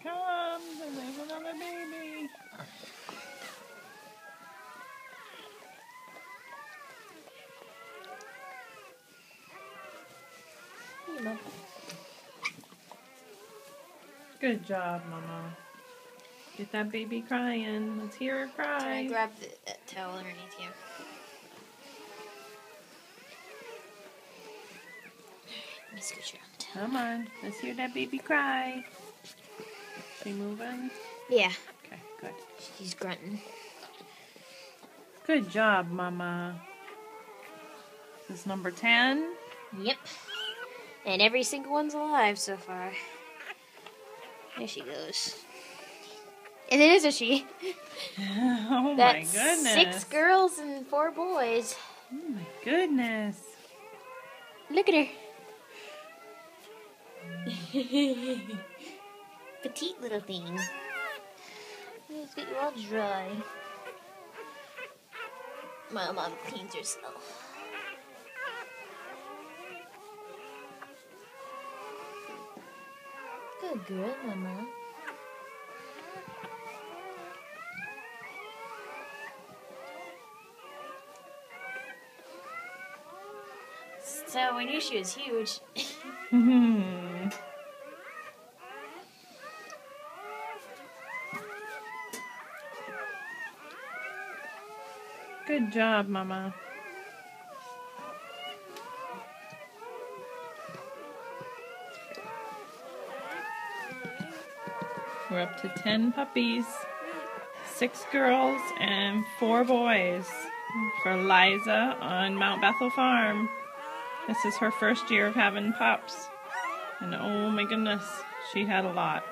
comes, and there's another baby. Hey, Mom. Good job, Mama. Get that baby crying. Let's hear her cry. Can I grab the towel underneath you? Let me scooch around the towel. Come on. Let's hear that baby cry. She moving? Yeah. Okay, good. She's grunting. Good job, Mama. This is number 10? Yep. And every single one's alive so far. There she goes. And it is a she. Oh That's my goodness. 6 girls and 4 boys. Oh my goodness. Look at her. Petite little thing. Let's get you all dry. My mom cleans herself. Good girl, Mama. So we knew she was huge. Good job, Mama. We're up to 10 puppies, 6 girls and 4 boys for Liza on Mount Bethel Farm. This is her first year of having pups. And oh my goodness, she had a lot.